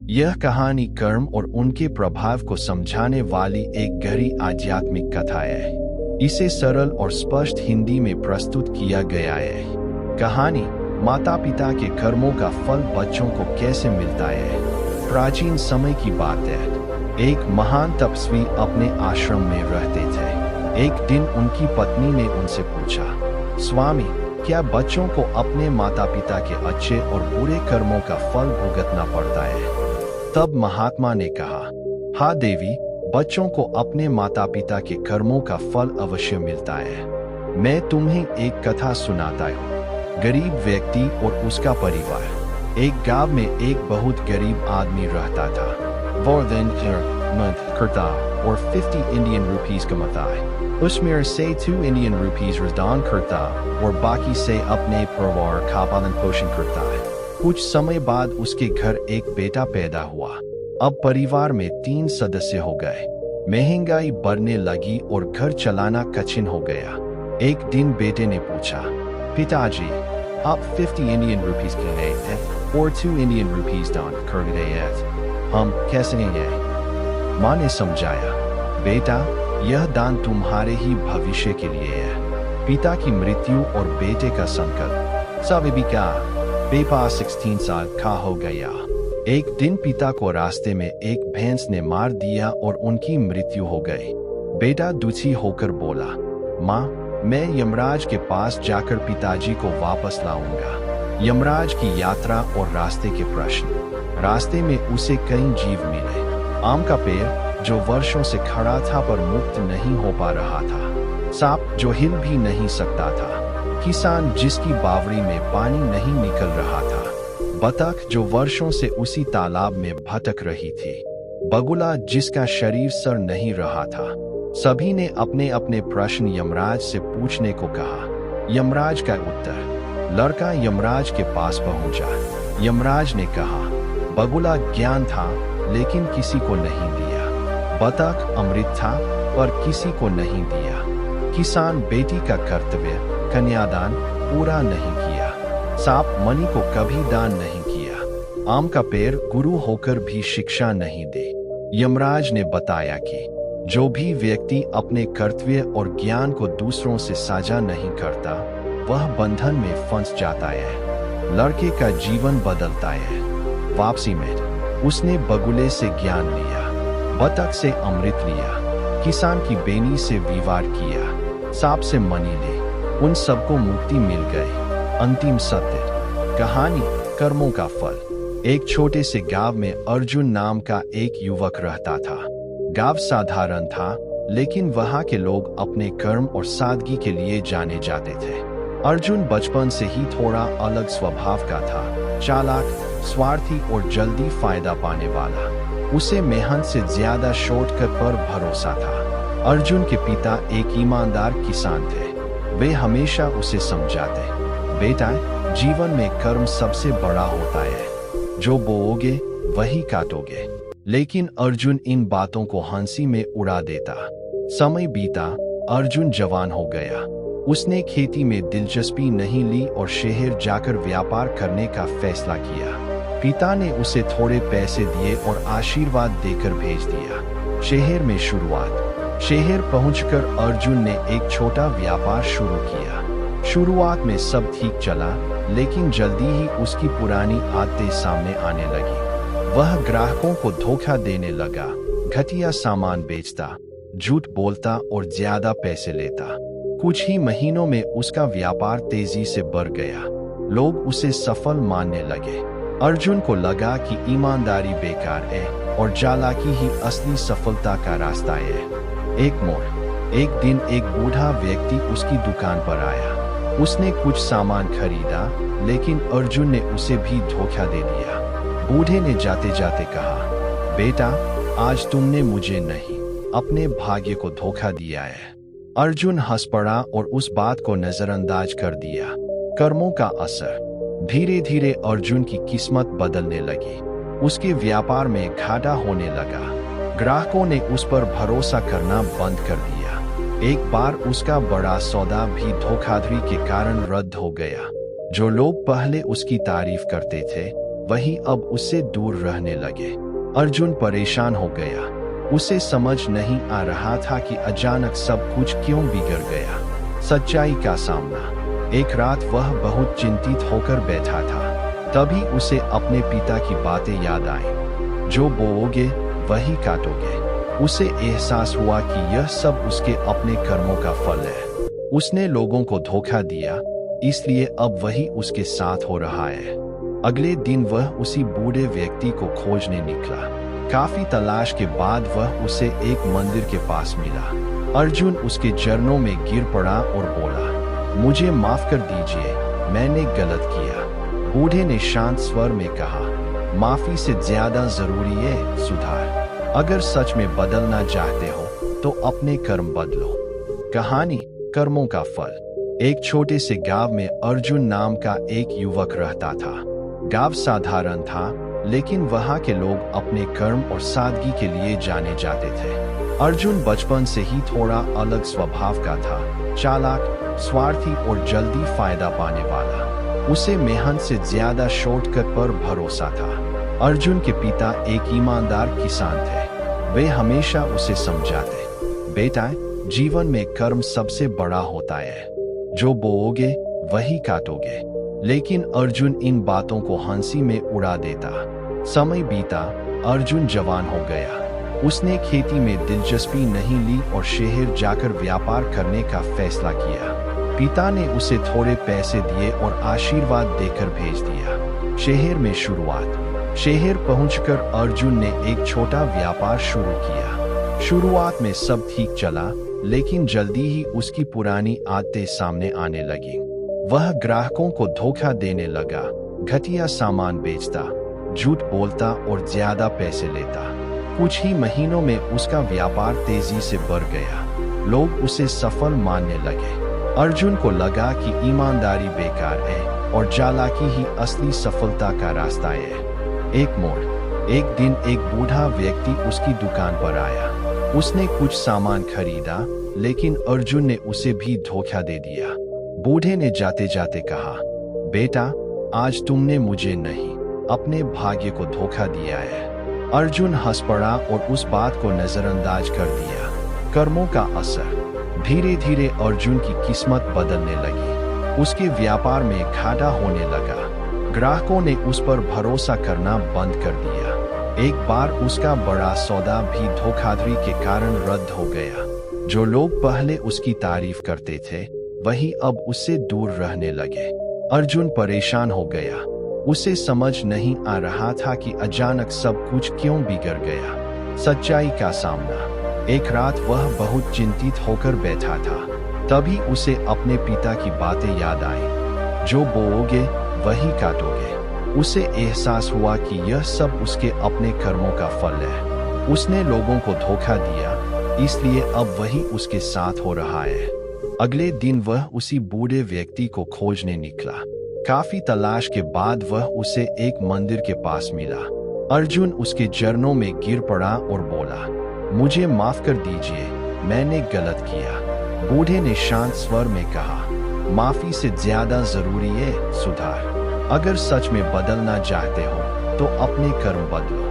यह कहानी कर्म और उनके प्रभाव को समझाने वाली एक गहरी आध्यात्मिक कथा है। इसे सरल और स्पष्ट हिंदी में प्रस्तुत किया गया है। कहानी माता पिता के कर्मों का फल बच्चों को कैसे मिलता है। प्राचीन समय की बात है। एक महान तपस्वी अपने आश्रम में रहते थे। एक दिन उनकी पत्नी ने उनसे पूछा, स्वामी, क्या बच्चों को अपने माता पिता के अच्छे और बुरे कर्मों का फल भुगतना पड़ता है? तब महात्मा ने कहा, हाँ देवी, बच्चों को अपने माता पिता के कर्मों का फल अवश्य मिलता है। मैं तुम्हें एक कथा सुनाता हूँ। गरीब व्यक्ति और उसका परिवार। एक गांव में एक बहुत गरीब आदमी रहता था। वो दिन करता और 50 इंडियन रुपीस कमाता है। उसमें से 2 इंडियन रुपीस रजदान करता और बाकी से अपने परिवार का पालन पोषण करता है। कुछ समय बाद उसके घर एक बेटा पैदा हुआ। अब परिवार में 3 सदस्य हो गए। महंगाई बढ़ने लगी और घर चलाना कठिन हो गया। एक दिन बेटे ने पूछा, पिताजी, आप 50 इंडियन रुपीस के लिए और 2 इंडियन रुपीस दान कर रहे हैं, हम कैसे हैं? माँ ने समझाया, बेटा, यह दान तुम्हारे ही भविष्य के लिए है। पिता की मृत्यु और बेटे का संकट। सभी का बेटा 16 साल का हो गया। एक दिन पिता को रास्ते में एक भैंस ने मार दिया और उनकी मृत्यु हो गई। बेटा दुखी होकर बोला, माँ, मैं यमराज के पास जाकर पिताजी को वापस लाऊंगा। यमराज की यात्रा और रास्ते के प्रश्न। रास्ते में उसे कई जीव मिले। आम का पेड़ जो वर्षों से खड़ा था पर मुक्त नहीं हो पा रहा था। सांप जो हिल भी नहीं सकता था। किसान जिसकी बावड़ी में पानी नहीं निकल रहा था। बतख जो वर्षों से उसी तालाब में भटक रही थी। बगुला जिसका शरीर सर नहीं रहा था। सभी ने अपने अपने प्रश्न यमराज से पूछने को कहा। यमराज का उत्तर। लड़का यमराज के पास पहुंचा। यमराज ने कहा, बगुला ज्ञान था लेकिन किसी को नहीं दिया। बतख अमृत था पर किसी को नहीं दिया। किसान बेटी का कर्तव्य कन्यादान पूरा नहीं किया। सांप मणि को कभी दान नहीं किया। आम का पेड़ गुरु होकर भी शिक्षा नहीं दे। यमराज ने बताया कि जो भी व्यक्ति अपने कर्तव्य और ज्ञान को दूसरों से साझा नहीं करता, वह बंधन में फंस जाता है। लड़के का जीवन बदलता है। वापसी में उसने बगुले से ज्ञान लिया, बतख से अमृत लिया, किसान की बेनी से विवाह किया, सांप से मणि ले, उन सबको मुक्ति मिल गई। अंतिम सत्य। कहानी कर्मों का फल। एक छोटे से गांव में अर्जुन नाम का एक युवक रहता था। गांव साधारण था लेकिन वहां के लोग अपने कर्म और सादगी के लिए जाने जाते थे। अर्जुन बचपन से ही थोड़ा अलग स्वभाव का था, चालाक, स्वार्थी और जल्दी फायदा पाने वाला। उसे मेहनत से ज्यादा शॉर्टकट पर भरोसा था। अर्जुन के पिता एक ईमानदार किसान थे। वे हमेशा उसे समझाते, बेटा, जीवन में कर्म सबसे बड़ा होता है। जो बोओगे वही काटोगे। लेकिन अर्जुन इन बातों को हंसी में उड़ा देता। समय बीता, अर्जुन जवान हो गया। उसने खेती में दिलचस्पी नहीं ली और शहर जाकर व्यापार करने का फैसला किया। पिता ने उसे थोड़े पैसे दिए और आशीर्वाद देकर भेज दिया। शहर में शुरुआत। शहर पहुंचकर अर्जुन ने एक छोटा व्यापार शुरू किया। शुरुआत में सब ठीक चला, लेकिन जल्दी ही उसकी पुरानी आदतें सामने आने लगी। वह ग्राहकों को धोखा देने लगा, घटिया सामान बेचता, झूठ बोलता और ज्यादा पैसे लेता। कुछ ही महीनों में उसका व्यापार तेजी से बढ़ गया। लोग उसे सफल मानने लगे। अर्जुन को लगा कि ईमानदारी बेकार है और चालाकी ही असली सफलता का रास्ता है। एक मोड़। एक दिन एक बूढ़ा व्यक्ति उसकी दुकान पर आया। उसने कुछ सामान खरीदा, लेकिन अर्जुन ने उसे भी धोखा दे दिया। बूढ़े ने जाते जाते कहा, बेटा, आज तुमने मुझे नहीं, अपने भाग्य को धोखा दिया है। अर्जुन हंस पड़ा और उस बात को नजरअंदाज कर दिया। कर्मों का असर। धीरे धीरे अर्जुन की किस्मत बदलने लगी। उसके व्यापार में घाटा होने लगा। ग्राहकों ने उस पर भरोसा करना बंद कर दिया। एक बार उसका बड़ा सौदा भी धोखाधड़ी के कारण रद्द हो गया। जो लोग पहले उसकी तारीफ करते थे, वही अब उससे दूर रहने लगे। अर्जुन परेशान हो गया। उसे समझ नहीं आ रहा था कि अचानक सब कुछ क्यों बिगड़ गया। सच्चाई का सामना। एक रात वह बहुत चिंतित होकर बैठा था। तभी उसे अपने पिता की बातें याद आई। जो बोओगे वही काटोगे। उसे एहसास हुआ कि यह सब उसके अपने कर्मों का फल है। उसने लोगों को धोखा दिया, इसलिए अब वही उसके साथ हो रहा है। अगले दिन वह उसी बूढ़े व्यक्ति को खोजने निकला। काफी तलाश के बाद वह उसे एक मंदिर के पास मिला। अर्जुन उसके चरणों में गिर पड़ा और बोला, मुझे माफ कर दीजिए, मैंने गलत किया। बूढ़े ने शांत स्वर में कहा, माफी से ज्यादा जरूरी है सुधार। अगर सच में बदलना चाहते हो तो अपने कर्म बदलो। कहानी कर्मों का फल। एक छोटे से गांव में अर्जुन नाम का एक युवक रहता था। गांव साधारण था, लेकिन वहां के लोग अपने कर्म और सादगी के लिए जाने जाते थे। अर्जुन बचपन से ही थोड़ा अलग स्वभाव का था, चालाक, स्वार्थी और जल्दी फायदा पाने वाला। उसे मेहनत से ज्यादा शॉर्टकट पर भरोसा था। अर्जुन के पिता एक ईमानदार किसान थे। वे हमेशा उसे समझाते, बेटा, जीवन में कर्म सबसे बड़ा होता है। जो बोओगे वही काटोगे। लेकिन अर्जुन इन बातों को हंसी में उड़ा देता। समय बीता, अर्जुन जवान हो गया। उसने खेती में दिलचस्पी नहीं ली और शहर जाकर व्यापार करने का फैसला किया। पिता ने उसे थोड़े पैसे दिए और आशीर्वाद देकर भेज दिया। शहर में शुरुआत। शहर पहुंचकर अर्जुन ने एक छोटा व्यापार शुरू किया। शुरुआत में सब ठीक चला, लेकिन जल्दी ही उसकी पुरानी आदतें सामने आने लगी। वह ग्राहकों को धोखा देने लगा, घटिया सामान बेचता, झूठ बोलता और ज्यादा पैसे लेता। कुछ ही महीनों में उसका व्यापार तेजी से बढ़ गया। लोग उसे सफल मानने लगे। अर्जुन को लगा कि ईमानदारी बेकार है और चालाकी ही असली सफलता का रास्ता है। एक मोड़। एक दिन एक बूढ़ा व्यक्ति उसकी दुकान पर आया। उसने कुछ सामान खरीदा, लेकिन अर्जुन ने उसे भी धोखा दे दिया। बूढ़े ने जाते जाते कहा, बेटा, आज तुमने मुझे नहीं, अपने भाग्य को धोखा दिया है। अर्जुन हंस पड़ा और उस बात को नजरअंदाज कर दिया। कर्मों का असर। धीरे धीरे अर्जुन की किस्मत बदलने लगी। उसके व्यापार में घाटा होने लगा। ग्राहकों ने उस पर भरोसा करना बंद कर दिया। एक बार उसका बड़ा सौदा भी धोखाधड़ी के कारण रद्द हो गया। जो लोग पहले उसकी तारीफ करते थे, वही अब उससे दूर रहने लगे। अर्जुन परेशान हो गया। उसे समझ नहीं आ रहा था कि अचानक सब कुछ क्यों बिगड़ गया। सच्चाई का सामना। एक रात वह बहुत चिंतित होकर बैठा था। तभी उसे अपने पिता की बातें याद आई। जो बोओगे वही काटोगे। उसे एहसास हुआ कि यह सब उसके अपने कर्मों का फल है। उसने लोगों को धोखा दिया, इसलिए अब वही उसके साथ हो रहा है। अगले दिन वह उसी बूढ़े व्यक्ति को खोजने निकला। काफी तलाश के बाद वह उसे एक मंदिर के पास मिला। अर्जुन उसके चरणों में गिर पड़ा और बोला, मुझे माफ कर दीजिए, मैंने गलत किया। बूढ़े ने शांत स्वर में कहा, माफी से ज्यादा जरूरी है सुधार। अगर सच में बदलना चाहते हो तो अपने कर्म बदलो।